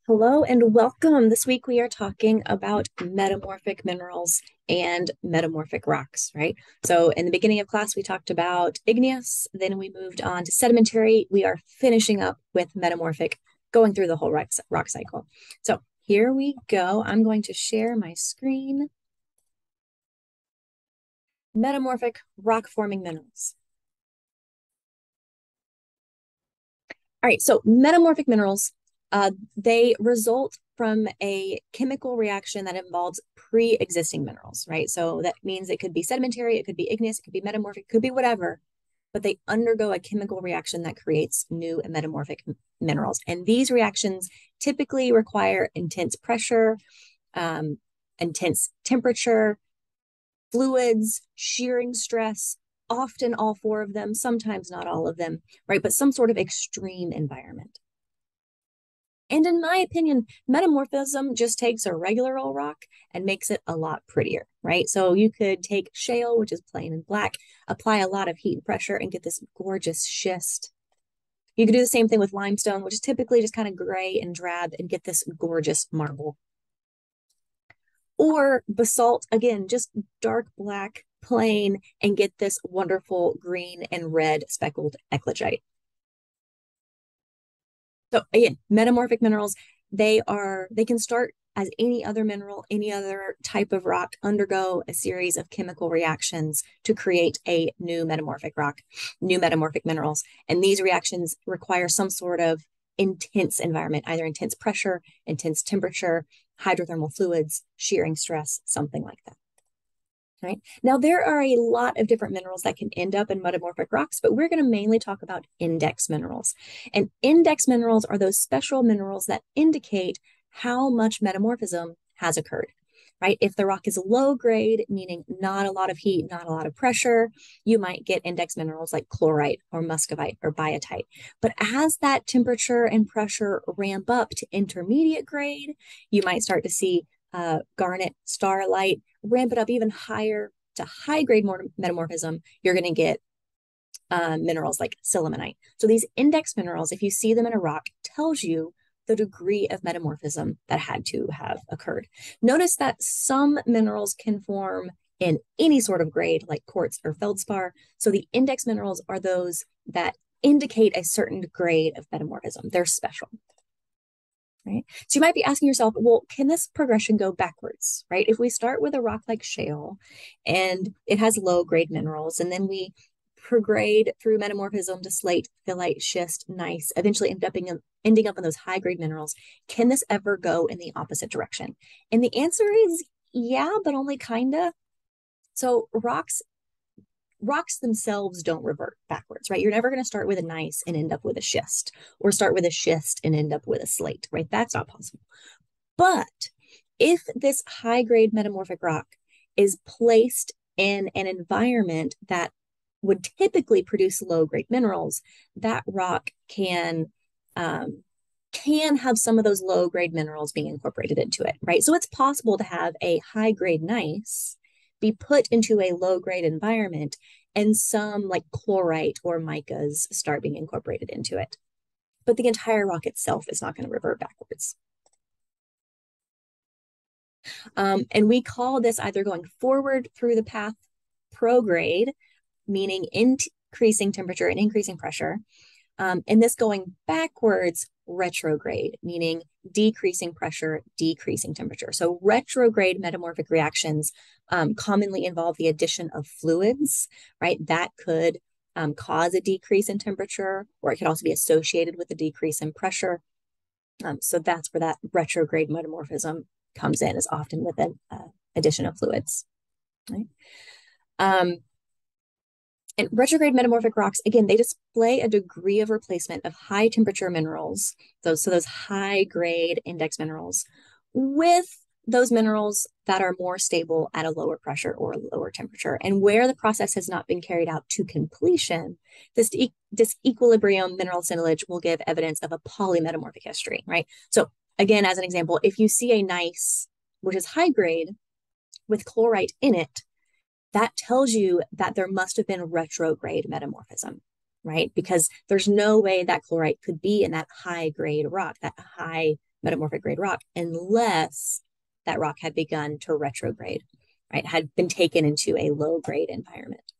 Hello and welcome. This week we are talking about metamorphic minerals and metamorphic rocks, right? So in the beginning of class, we talked about igneous, then we moved on to sedimentary. We are finishing up with metamorphic, going through the whole rock cycle. So here we go. I'm going to share my screen. Metamorphic rock forming minerals. All right, so metamorphic minerals, they result from a chemical reaction that involves pre-existing minerals, right? So that means it could be sedimentary, it could be igneous, it could be metamorphic, it could be whatever, but they undergo a chemical reaction that creates new and metamorphic minerals. And these reactions typically require intense pressure, um, intense temperature, fluids, shearing stress, often all four of them, sometimes not all of them, right? But some sort of extreme environment. And in my opinion, metamorphism just takes a regular old rock and makes it a lot prettier, right? So you could take shale, which is plain and black, apply a lot of heat and pressure and get this gorgeous schist. You could do the same thing with limestone, which is typically just kind of gray and drab, and get this gorgeous marble. Or basalt, again, just dark black, plain, and get this wonderful green and red speckled eclogite. So again, metamorphic minerals, they can start as any other mineral, any other type of rock, undergo a series of chemical reactions to create a new metamorphic rock, new metamorphic minerals. And these reactions require some sort of intense environment, either intense pressure, intense temperature, hydrothermal fluids, shearing stress, something like that. Right. Now, there are a lot of different minerals that can end up in metamorphic rocks, but we're going to mainly talk about index minerals. And index minerals are those special minerals that indicate how much metamorphism has occurred, right? If the rock is low grade, meaning not a lot of heat, not a lot of pressure, you might get index minerals like chlorite or muscovite or biotite. But as that temperature and pressure ramp up to intermediate grade, you might start to see garnet, starlight, ramp it up even higher to high grade metamorphism, you're going to get minerals like sillimanite. So these index minerals, if you see them in a rock, tells you the degree of metamorphism that had to have occurred. Notice that some minerals can form in any sort of grade like quartz or feldspar. So the index minerals are those that indicate a certain grade of metamorphism. They're special. Right? So you might be asking yourself, well, can this progression go backwards, right? If we start with a rock like shale and it has low grade minerals, and then we prograde through metamorphism to slate, phyllite, schist, gneiss, eventually ending up in those high grade minerals, can this ever go in the opposite direction? And the answer is yeah, but only kinda. So rocks themselves don't revert backwards, right? You're never going to start with a gneiss and end up with a schist, or start with a schist and end up with a slate, right? That's not possible. But if this high grade metamorphic rock is placed in an environment that would typically produce low grade minerals, that rock can have some of those low grade minerals being incorporated into it, right? So it's possible to have a high grade gneiss be put into a low grade environment and some like chlorite or micas start being incorporated into it. But the entire rock itself is not going to revert backwards. And we call this either going forward through the path prograde, meaning increasing temperature and increasing pressure, and this going backwards retrograde, meaning decreasing pressure, decreasing temperature. So retrograde metamorphic reactions commonly involve the addition of fluids, right? That could cause a decrease in temperature, or it could also be associated with a decrease in pressure. So that's where that retrograde metamorphism comes in, is often with an addition of fluids, right? And retrograde metamorphic rocks, again, they display a degree of replacement of high temperature minerals, those high grade index minerals, with those minerals that are more stable at a lower pressure or lower temperature. And where the process has not been carried out to completion, this disequilibrium mineral assemblage will give evidence of a polymetamorphic history, right? So again, as an example, if you see a gneiss, which is high grade with chlorite in it, that tells you that there must have been retrograde metamorphism, right? Because there's no way that chlorite could be in that high grade rock, that high metamorphic grade rock unless that rock had begun to retrograde, right? Had been taken into a low grade environment.